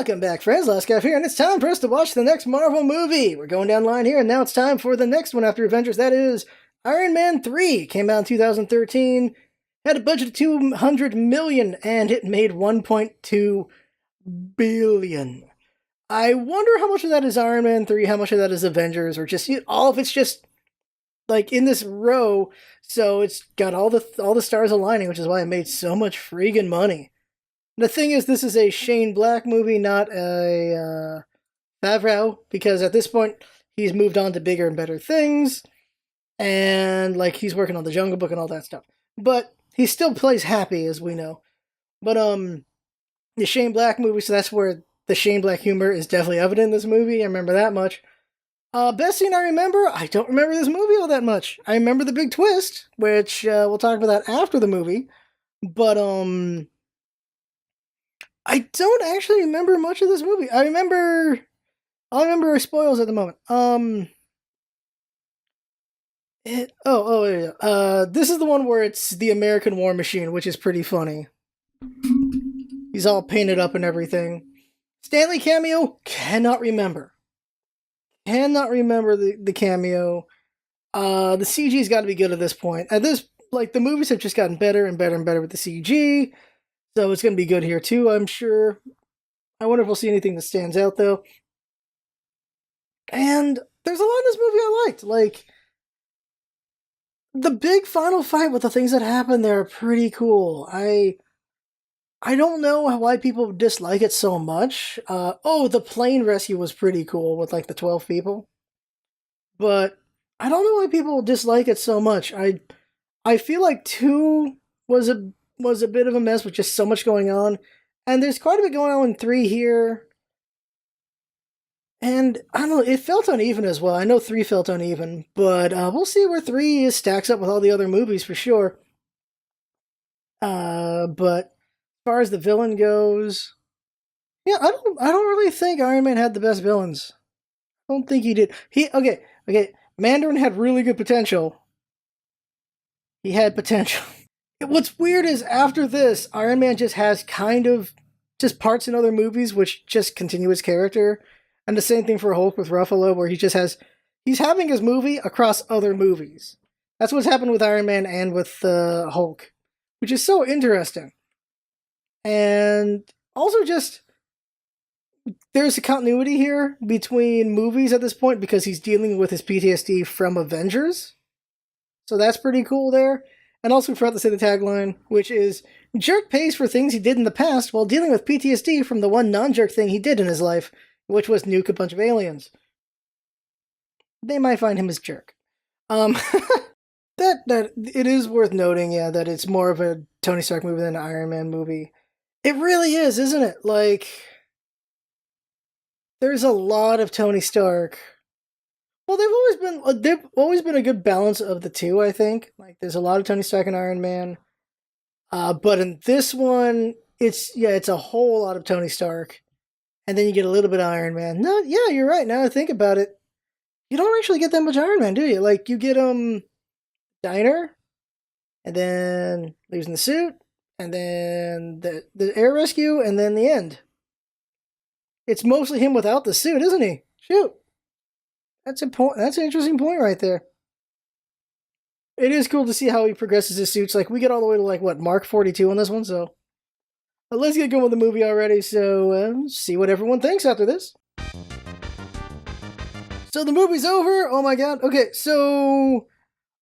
Welcome back, friends. Last Guy here, and it's time for us to watch the next Marvel movie. We're going down the line here, and now it's time for the next one after Avengers. That is Iron Man 3. Came out in 2013, had a budget of $200 million, and it made $1.2 billion. I wonder how much of that is Iron Man 3, how much of that is Avengers, or just all of it's just like in this row, so it's got all the stars aligning, which is why it made so much friggin' money. The thing is, this is a Shane Black movie, not a Favreau, because at this point, he's moved on to bigger and better things, and, like, he's working on the Jungle Book and all that stuff. But he still plays Happy, as we know. But, the Shane Black movie, so that's where the Shane Black humor is definitely evident in this movie, I remember that much. Best scene I remember? I don't remember this movie all that much. I remember the big twist, which, we'll talk about that after the movie. But, I don't actually remember much of this movie. I remember spoils at the moment. Yeah. This is the one where it's the American War Machine, which is pretty funny. He's all painted up and everything. Stanley cameo? Cannot remember. The cameo. The CG's got to be good at this point. At this, like, the movies have just gotten better and better and better with the CG. So it's going to be good here too, I'm sure. I wonder if we'll see anything that stands out, though. And there's a lot in this movie I liked. Like, the big final fight with the things that happen there are pretty cool. I don't know why people dislike it so much. The plane rescue was pretty cool with, like, the 12 people. But I don't know why people dislike it so much. I feel like 2 was a bit of a mess with just so much going on. And there's quite a bit going on in 3 here. And I don't know, it felt uneven as well. I know 3 felt uneven, but we'll see where 3 stacks up with all the other movies for sure. But as far as the villain goes, yeah, I don't really think Iron Man had the best villains. I don't think he did. Okay. Mandarin had really good potential. He had potential. What's weird is after this, Iron Man just has kind of just parts in other movies which just continue his character. And the same thing for Hulk with Ruffalo, where he's having his movie across other movies. That's what's happened with Iron Man and with Hulk, which is so interesting. And also just, there's a continuity here between movies at this point because he's dealing with his PTSD from Avengers. So that's pretty cool there. And also forgot to say the tagline, which is, jerk pays for things he did in the past while dealing with PTSD from the one non-jerk thing he did in his life, which was nuke a bunch of aliens. They might find him as jerk. That it is worth noting, yeah, that it's more of a Tony Stark movie than an Iron Man movie. It really is, isn't it? Like, there's a lot of Tony Stark. Well, they've always been a good balance of the two, I think. Like, there's a lot of Tony Stark and Iron Man. But in this one, it's a whole lot of Tony Stark. And then you get a little bit of Iron Man. No, yeah, you're right. Now I think about it, you don't actually get that much Iron Man, do you? Like, you get diner, and then losing the suit, and then the air rescue, and then the end. It's mostly him without the suit, isn't he? Shoot. That's an interesting point right there. It is cool to see how he progresses his suits. Like, we get all the way to, like, what, Mark 42 on this one, so. But let's get going with the movie already, so see what everyone thinks after this. So the movie's over. Oh my god. Okay, so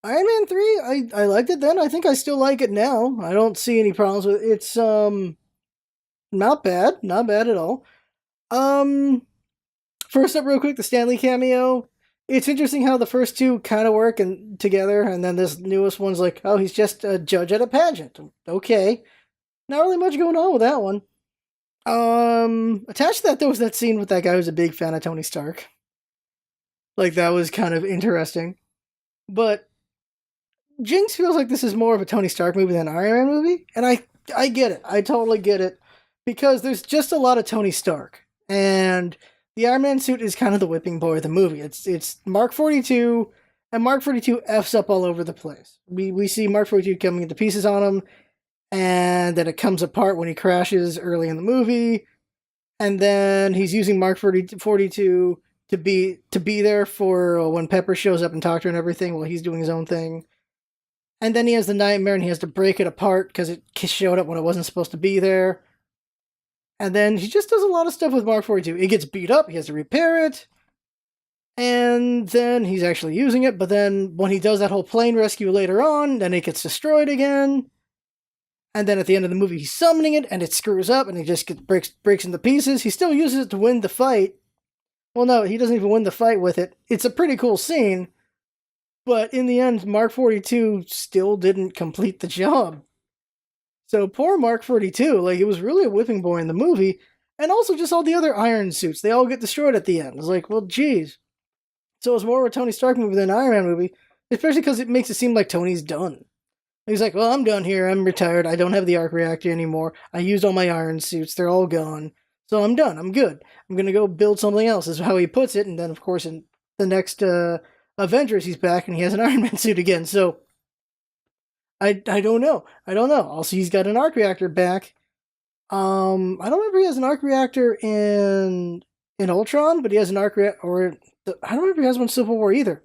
Iron Man 3, I liked it then. I think I still like it now. I don't see any problems with it. It's not bad. Not bad at all. First up real quick, the Stanley cameo. It's interesting how the first 2 kind of work and together, and then this newest one's like, oh, he's just a judge at a pageant. Okay. Not really much going on with that one. Attached to that, there was that scene with that guy who's a big fan of Tony Stark. Like, that was kind of interesting. But Jinx feels like this is more of a Tony Stark movie than an Iron Man movie, and I get it. I totally get it. Because there's just a lot of Tony Stark. And the Iron Man suit is kind of the whipping boy of the movie. It's Mark 42, and Mark 42 F's up all over the place. We see Mark 42 coming into pieces on him, and then it comes apart when he crashes early in the movie, and then he's using Mark 42 to be there for when Pepper shows up and talks to her and everything while he's doing his own thing. And then he has the nightmare and he has to break it apart because it showed up when it wasn't supposed to be there. And then he just does a lot of stuff with Mark 42. It gets beat up, he has to repair it. And then he's actually using it, but then when he does that whole plane rescue later on, then it gets destroyed again. And then at the end of the movie, he's summoning it, and it screws up, and it just breaks into pieces. He still uses it to win the fight. Well, no, he doesn't even win the fight with it. It's a pretty cool scene, but in the end, Mark 42 still didn't complete the job. So poor Mark 42, like, it was really a whipping boy in the movie, and also just all the other Iron suits. They all get destroyed at the end. It's like, well, geez. So it's more of a Tony Stark movie than an Iron Man movie, especially because it makes it seem like Tony's done. He's like, well, I'm done here. I'm retired. I don't have the arc reactor anymore. I used all my iron suits. They're all gone. So I'm done. I'm good. I'm going to go build something else, is how he puts it. And then, of course, in the next Avengers, he's back and he has an Iron Man suit again. So I don't know. I don't know. Also, he's got an arc reactor back. I don't remember if he has an arc reactor in Ultron, but he has an arc reactor, or I don't remember if he has one in Civil War either.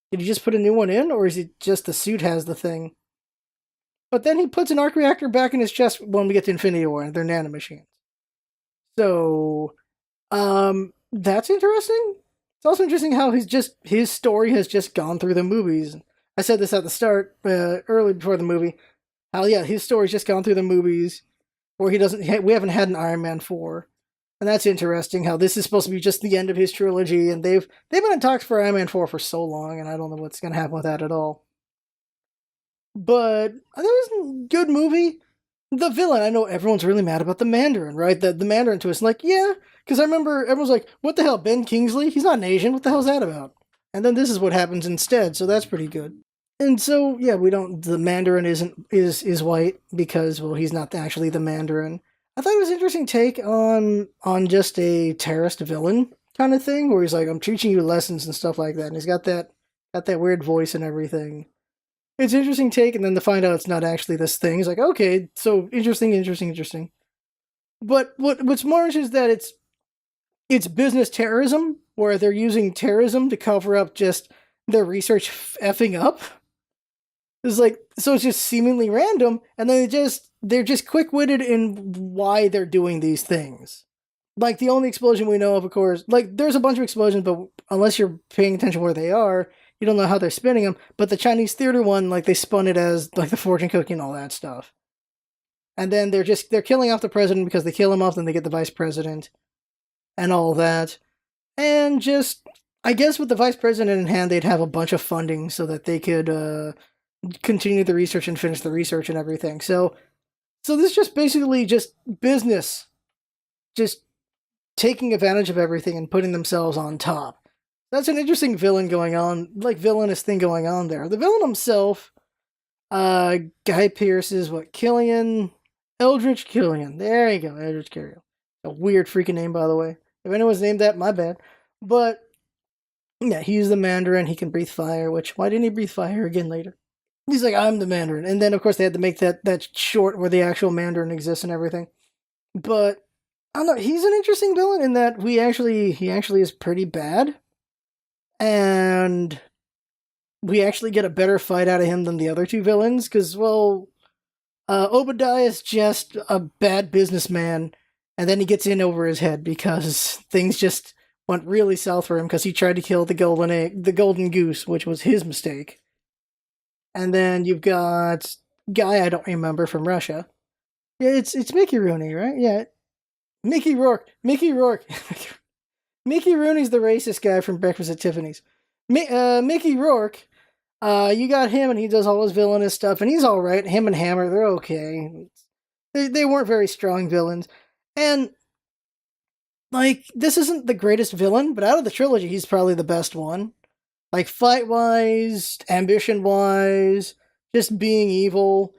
Did he just put a new one in, or is it just the suit has the thing? But then he puts an arc reactor back in his chest when we get to Infinity War, and they're nanomachines. So, that's interesting. It's also interesting how his story has just gone through the movies. I said this at the start, early before the movie. How his story's just gone through the movies, where we haven't had an Iron Man 4. And that's interesting, how this is supposed to be just the end of his trilogy, and they've been in talks for Iron Man 4 for so long, and I don't know what's going to happen with that at all. But that was a good movie. The villain, I know everyone's really mad about the Mandarin, right? The Mandarin twist. Like, yeah, because I remember everyone's like, what the hell, Ben Kingsley? He's not an Asian. What the hell's that about? And then this is what happens instead, so that's pretty good. And so, yeah, the Mandarin is white because, well, he's not actually the Mandarin. I thought it was an interesting take on just a terrorist villain kind of thing, where he's like, I'm teaching you lessons and stuff like that, and he's got that weird voice and everything. It's an interesting take, and then to find out it's not actually this thing, he's like, okay, so interesting. But what's more interesting is that it's business terrorism, where they're using terrorism to cover up just their research effing up. It's like, so it's just seemingly random, and then they're just quick-witted in why they're doing these things. Like, the only explosion we know of course, like, there's a bunch of explosions, but unless you're paying attention where they are, you don't know how they're spinning them. But the Chinese theater one, like, they spun it as, like, the fortune cookie and all that stuff. And then they're killing off the president because they kill him off, then they get the vice president, and all that. And just, I guess with the vice president in hand, they'd have a bunch of funding so that they could, continue the research and finish the research and everything. So this is just basically just business, just taking advantage of everything and putting themselves on top. That's an interesting villainous thing going on there. The villain himself, Guy Pearce is Eldritch Killian. There you go, Eldritch Killian. A weird freaking name, by the way. If anyone's named that, my bad. But yeah, he's the Mandarin. He can breathe fire. Why didn't he breathe fire again later? He's like, I'm the Mandarin. And then, of course, they had to make that short where the actual Mandarin exists and everything. But, I don't know, he's an interesting villain in that he actually is pretty bad. And we actually get a better fight out of him than the other two villains. Because, well, Obadiah is just a bad businessman. And then he gets in over his head because things just went really south for him because he tried to kill the golden goose, which was his mistake. And then you've got guy I don't remember from Russia. Yeah, it's Mickey Rooney, right? Yeah, Mickey Rourke. Mickey Rooney's the racist guy from Breakfast at Tiffany's. Mickey Rourke. You got him, and he does all his villainous stuff, and he's all right. Him and Hammer, they're okay. They weren't very strong villains, and like this isn't the greatest villain, but out of the trilogy, he's probably the best one. Like, fight-wise, ambition-wise, just being evil.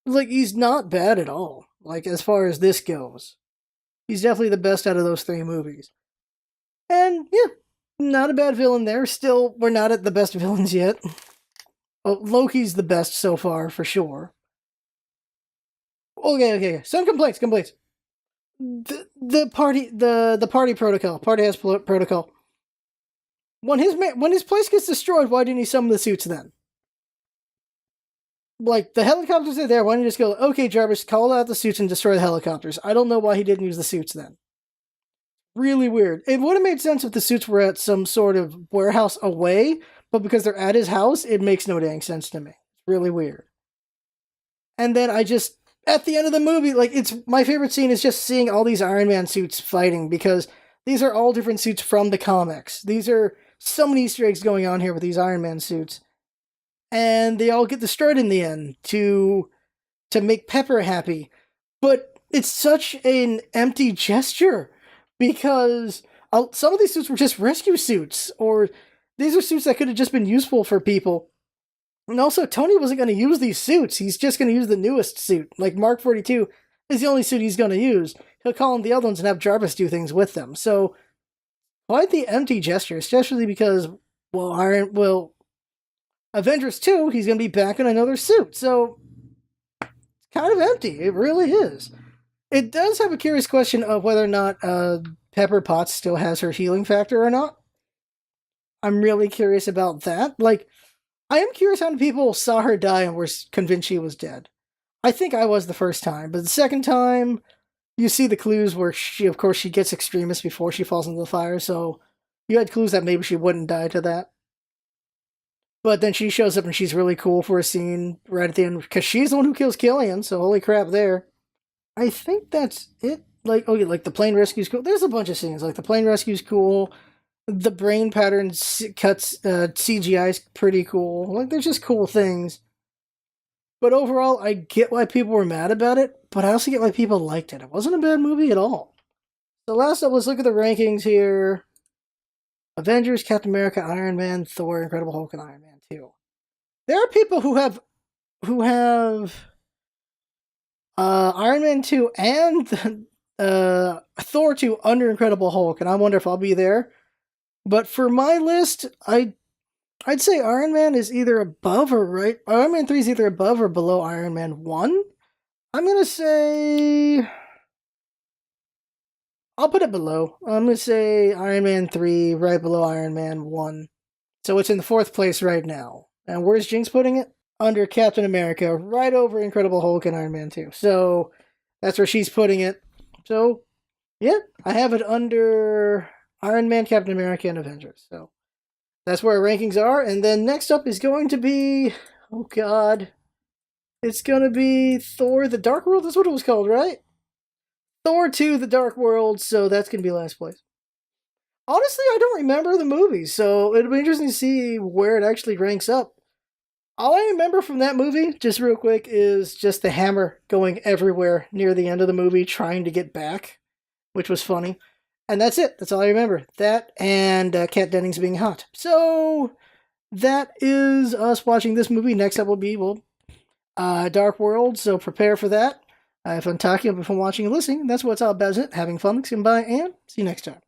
Like, he's not bad at all. Like, as far as this goes. He's definitely the best out of those three movies. And, yeah, not a bad villain there. Still, we're not at the best villains yet. Oh, Loki's the best so far, for sure. Okay. Some complaints. the party protocol. Party has protocol. When his place gets destroyed, why didn't he summon the suits then? Like, the helicopters are there, why didn't he just go, okay, Jarvis, call out the suits and destroy the helicopters? I don't know why he didn't use the suits then. Really weird. It would have made sense if the suits were at some sort of warehouse away, but because they're at his house, it makes no dang sense to me. It's really weird. And then at the end of the movie, like, it's my favorite scene is just seeing all these Iron Man suits fighting, because these are all different suits from the comics. These are so many Easter eggs going on here with these Iron Man suits. And they all get destroyed in the end to make Pepper happy. But it's such an empty gesture, because some of these suits were just rescue suits, or these are suits that could have just been useful for people. And also, Tony wasn't going to use these suits. He's just going to use the newest suit. Like, Mark 42 is the only suit he's going to use. He'll call in the other ones and have Jarvis do things with them. So, quite the empty gesture, especially because, Avengers 2, he's going to be back in another suit. So, it's kind of empty. It really is. It does have a curious question of whether or not Pepper Potts still has her healing factor or not. I'm really curious about that. Like, I am curious how many people saw her die and were convinced she was dead. I think I was the first time, but the second time, you see the clues where she gets extremist before she falls into the fire, so you had clues that maybe she wouldn't die to that. But then she shows up and she's really cool for a scene right at the end, because she's the one who kills Killian, so holy crap there. I think that's it. Like, like the plane rescue's cool. There's a bunch of scenes. Like, the plane rescue's cool. The brain pattern cuts CGI is pretty cool. Like, there's just cool things. But overall, I get why people were mad about it, but I also get why people liked it. It wasn't a bad movie at all. So last up, let's look at the rankings here. Avengers, Captain America, Iron Man, Thor, Incredible Hulk, and Iron Man 2. There are people who have Iron Man 2 and Thor 2 under Incredible Hulk, and I wonder if I'll be there. But for my list, I'd say Iron Man is either above or right. Iron Man 3 is either above or below Iron Man 1. I'm going to say, I'll put it below. I'm going to say Iron Man 3 right below Iron Man 1. So it's in the 4th place right now. And where's Jinx putting it? Under Captain America, right over Incredible Hulk and Iron Man 2. So that's where she's putting it. So, yeah, I have it under Iron Man, Captain America, and Avengers. So that's where our rankings are. And then next up is going to be, oh god, it's going to be Thor: The Dark World. That's what it was called, right? Thor 2: The Dark World. So that's going to be last place. Honestly, I don't remember the movie, so it'll be interesting to see where it actually ranks up. All I remember from that movie, just real quick, is just the hammer going everywhere near the end of the movie trying to get back, which was funny. And that's it. That's all I remember. That and Kat Dennings being hot. So that is us watching this movie. Next up will be, Dark World, so prepare for that. If I'm talking, if I'm watching and listening, that's what's all about it. Having fun, goodbye, and see you next time.